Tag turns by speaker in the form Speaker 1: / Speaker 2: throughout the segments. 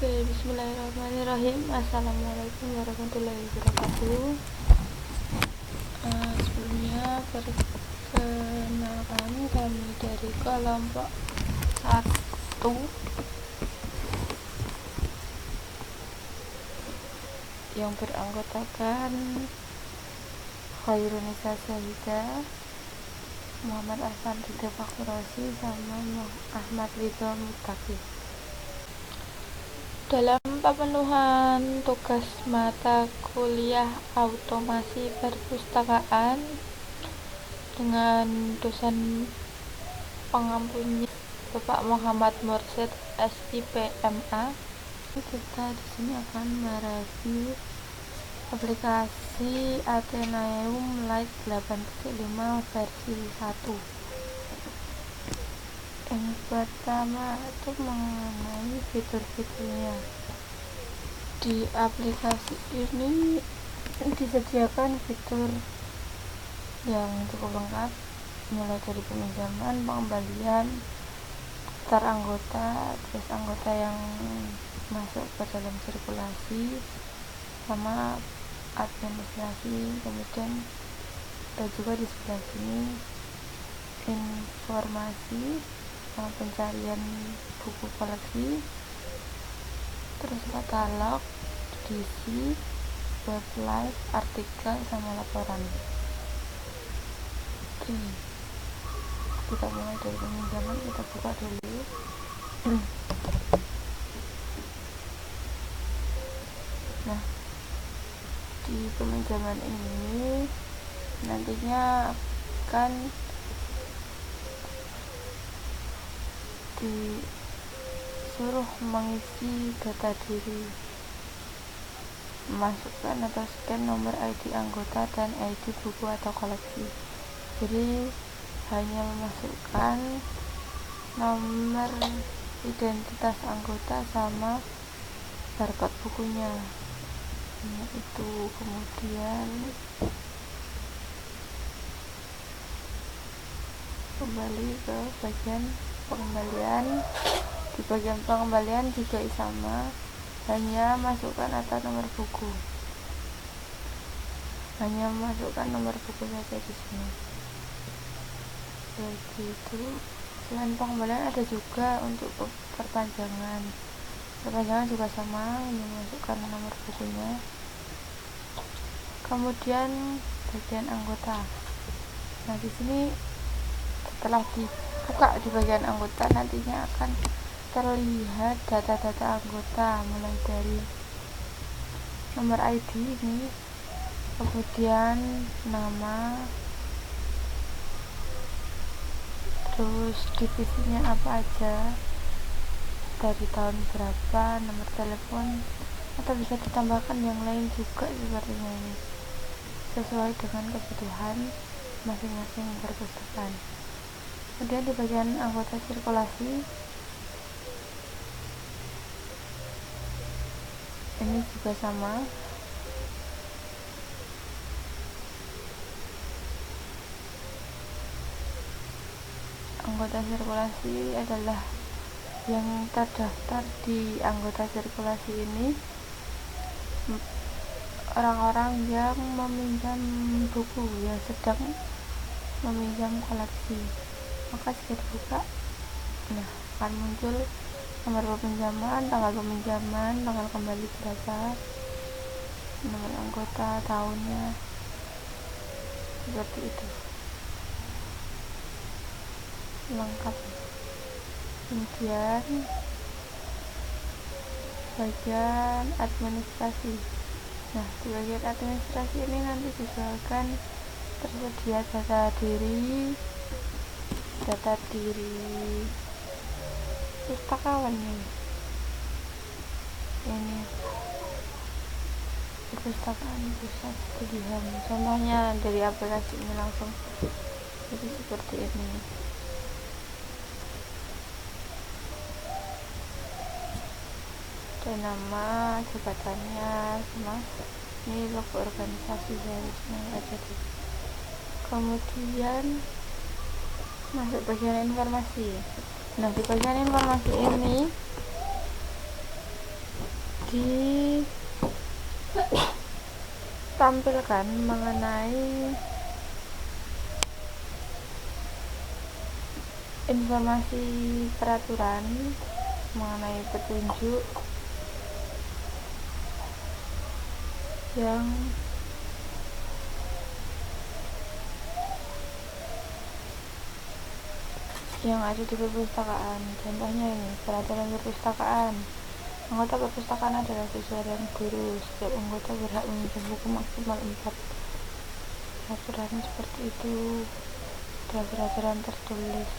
Speaker 1: Oke, bismillahirrahmanirrahim. Assalamualaikum warahmatullahi wabarakatuh. Sebelumnya perkenalkan, kami dari kelompok 1 yang beranggotakan Khairunisa Syahidah, Muhammad Ahsan Ridha Fakhrosi, sama Ahmad Ridho Mutaki. Dalam pemenuhan tugas mata kuliah Automasi Perpustakaan dengan dosen pengampunya Bapak Muhammad Mursyid SIPMA, kita di sini akan mereview aplikasi Athenaeum Lite 8.5 versi 1. Yang pertama itu mengenai fitur-fiturnya. Di aplikasi ini disediakan fitur yang cukup lengkap, mulai dari peminjaman, pengembalian, daftar anggota, terus anggota yang masuk ke dalam sirkulasi, sama administrasi. Kemudian ada juga di sebelah sini informasi pencarian buku koleksi, terus katalog, edisi, web live, artikel, sama laporan. Oke, kita mulai dari peminjaman. Kita buka dulu. Nah, di peminjaman ini nantinya akan disuruh mengisi data diri, masukkan atau scan nomor ID anggota dan ID buku atau koleksi. Jadi hanya memasukkan nomor identitas anggota sama barcode bukunya. Itu kemudian kembali ke bagian pengembalian. Di bagian pengembalian juga sama, hanya masukkan atau nomor buku, hanya masukkan nomor buku saja di sini. Begitu. Selain pengembalian ada juga untuk perpanjangan juga sama, hanya masukkan nomor bukunya. Kemudian bagian anggota. Nah, di sini setelah dibuka di bagian anggota, nantinya akan terlihat data-data anggota, mulai dari nomor ID ini, kemudian nama, terus divisinya apa aja, dari tahun berapa, nomor telepon, atau bisa ditambahkan yang lain juga sepertinya ini, sesuai dengan kebutuhan masing-masing perpustakaan. Kemudian di bagian anggota sirkulasi ini juga sama, anggota sirkulasi adalah yang terdaftar di anggota sirkulasi ini orang-orang yang meminjam buku, yang sedang meminjam koleksi. Maka jika dibuka, nah, akan muncul nomor peminjaman, tanggal kembali berapa, nomor anggota, tahunnya, seperti itu, lengkap. Kemudian bagian administrasi. Nah, di bagian administrasi ini nanti juga akan tersedia data diri pustakawan ini perpustakaan pusat studi HAM. Contohnya dari aplikasi ini langsung, jadi seperti ini. Ada nama, jabatannya, sama ini logo organisasi seharusnya ada di. Kemudian masuk bagian informasi. Nah, di bagian informasi ini ditampilkan mengenai informasi peraturan mengenai petunjuk yang ada di perpustakaan. Contohnya ini, peraturan perpustakaan. Anggota perpustakaan adalah siswa dan guru. Setiap anggota berhak meminjam buku maksimal 4. Peraturan seperti itu, ada peraturan tertulis.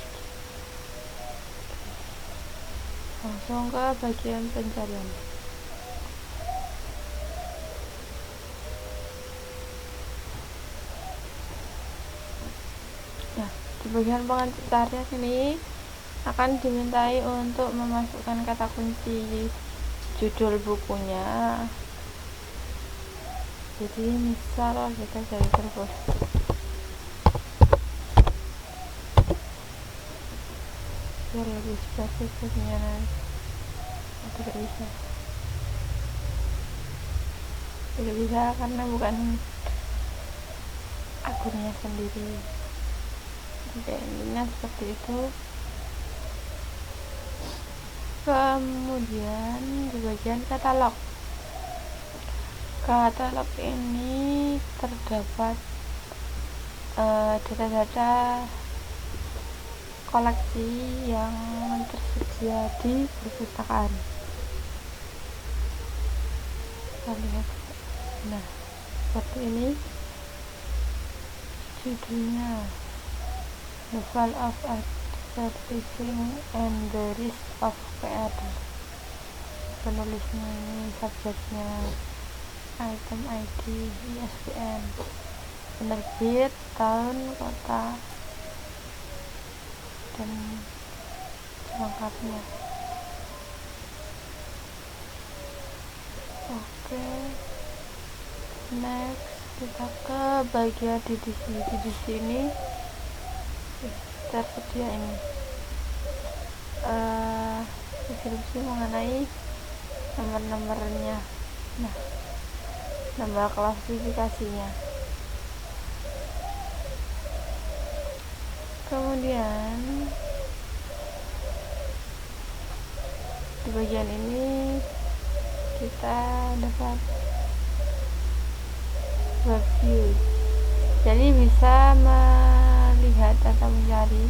Speaker 1: Langsung ke bagian pencarian. Nah, di bagian pencarian ini akan dimintai untuk memasukkan kata kunci judul bukunya. Jadi misal kita cari perpus, biar lebih spesifiknya tidak bisa karena bukan akunnya sendiri. Intinya seperti itu. Kemudian di bagian katalog ini terdapat data-data koleksi yang tersedia di perpustakaan. Kita lihat. Nah, seperti ini judulnya, The Fall of Advertising and the Rise of PR. Penulisnya ini, subjeknya item ID, ISBN, penerbit, tahun, kota, dan selengkapnya. Oke, next kita ke bagian di sini tersedia ini deskripsi mengenai nomor-nomornya. Nah, nomor klasifikasinya. Kemudian di bagian ini kita dapat review, jadi bisa melihat atau mencari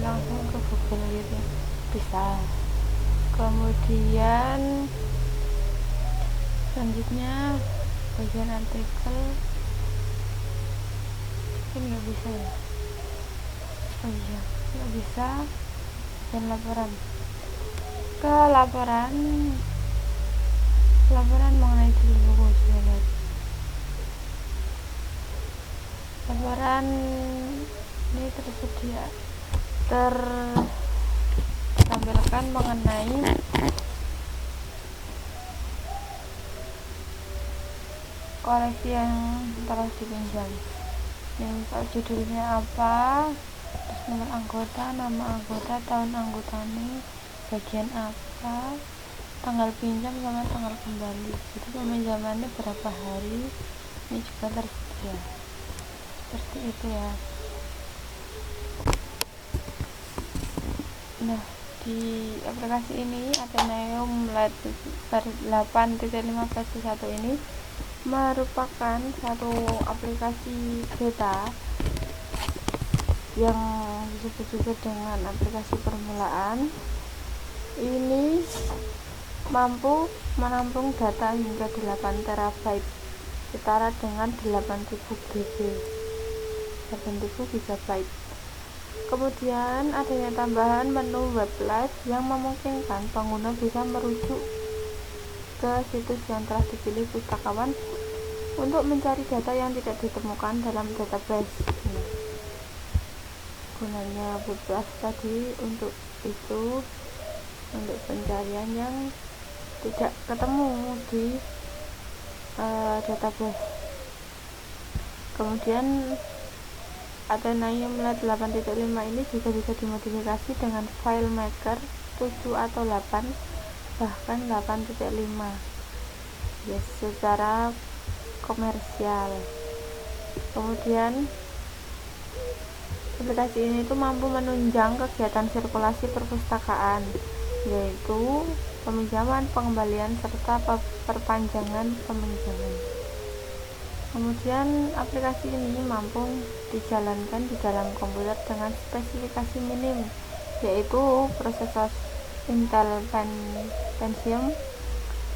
Speaker 1: langsung ke Google gitu, bisa. Kemudian selanjutnya bagian artikel ini nggak bisa ya, nggak bisa. Dan laporan mengenai judul buku. Laporan ini tertampilkan mengenai koleksi yang telah dipinjam. Misal judulnya apa, terus nomor anggota, nama anggota, tahun anggotanya, bagian apa, tanggal pinjam sama tanggal kembali. Jadi peminjamannya berapa hari, ini juga tersedia. Seperti itu ya. Nah, di aplikasi ini Atheneum Lite 8.15.1 ini merupakan satu aplikasi beta yang disebut juga dengan aplikasi permulaan. Ini mampu menampung data hingga 8 terabyte, setara dengan 8.000 GB. Kemudian adanya tambahan menu web live yang memungkinkan pengguna bisa merujuk ke situs yang telah dipilih pustakawan untuk mencari data yang tidak ditemukan dalam database. Gunanya web live tadi untuk itu, untuk pencarian yang tidak ketemu di database. Kemudian Atheneum Lite 8.5 ini juga bisa dimodifikasi dengan FileMaker 7 atau 8 bahkan 8.5 ya secara komersial. Kemudian aplikasi ini tuh mampu menunjang kegiatan sirkulasi perpustakaan, yaitu peminjaman, pengembalian, serta perpanjangan peminjaman. Kemudian aplikasi ini mampu dijalankan di dalam komputer dengan spesifikasi minim, yaitu prosesor Intel Pentium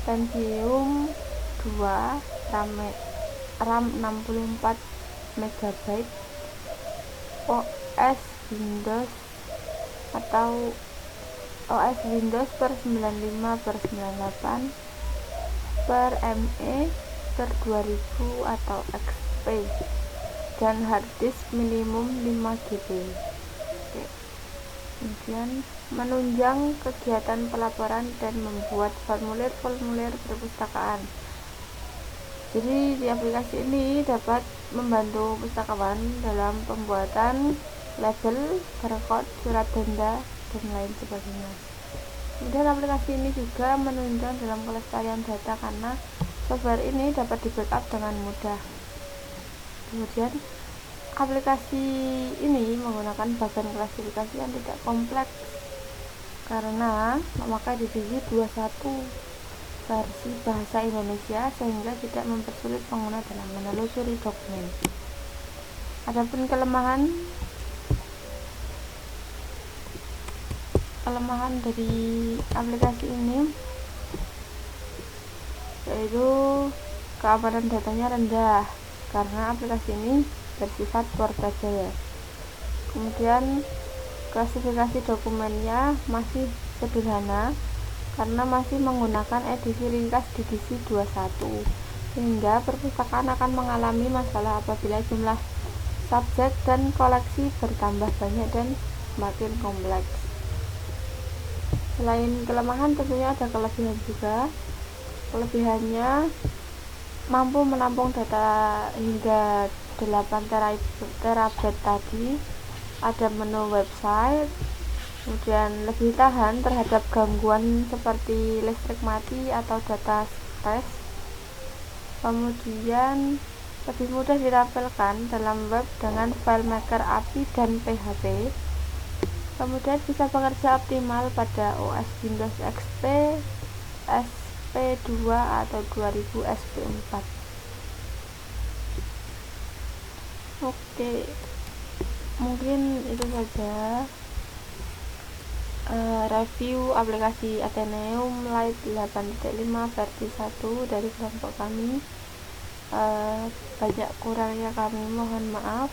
Speaker 1: 2, RAM 64 MB, OS Windows atau OS Windows per 95/98 per ME per 2000 atau XP, dan harddisk minimum 5 GB. Kemudian menunjang kegiatan pelaporan dan membuat formulir-formulir perpustakaan. Jadi di aplikasi ini dapat membantu pustakawan dalam pembuatan label, barcode, surat denda, dan lain sebagainya. Kemudian aplikasi ini juga menunjang dalam kelestarian data karena software ini dapat di-backup dengan mudah. Kemudian aplikasi ini menggunakan bagan klasifikasi yang tidak kompleks karena memakai divisi 21 versi bahasa Indonesia sehingga tidak mempersulit pengguna dalam menelusuri dokumen. Adapun kelemahan dari aplikasi ini yaitu keamanan datanya rendah karena aplikasi ini bersifat portable. Kemudian klasifikasi dokumennya masih sederhana karena masih menggunakan edisi ringkas divisi 21, sehingga perpustakaan akan mengalami masalah apabila jumlah subjek dan koleksi bertambah banyak dan semakin kompleks. Selain kelemahan tentunya ada kelebihan juga. Kelebihannya mampu menampung data hingga 8 terabyte tadi, ada menu website, kemudian lebih tahan terhadap gangguan seperti listrik mati atau data crash, kemudian lebih mudah ditampilkan dalam web dengan FileMaker API dan PHP, kemudian bisa bekerja optimal pada OS Windows XP, SP2 atau 2000 SP4. Oke, mungkin itu saja review aplikasi Atheneum Lite 8.5 versi 1 dari kelompok kami. Banyak kurangnya kami mohon maaf.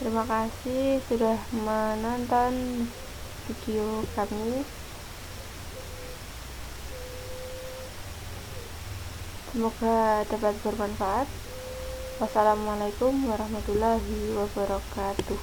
Speaker 1: Terima kasih sudah menonton video kami. Semoga dapat bermanfaat. Wassalamualaikum warahmatullahi wabarakatuh.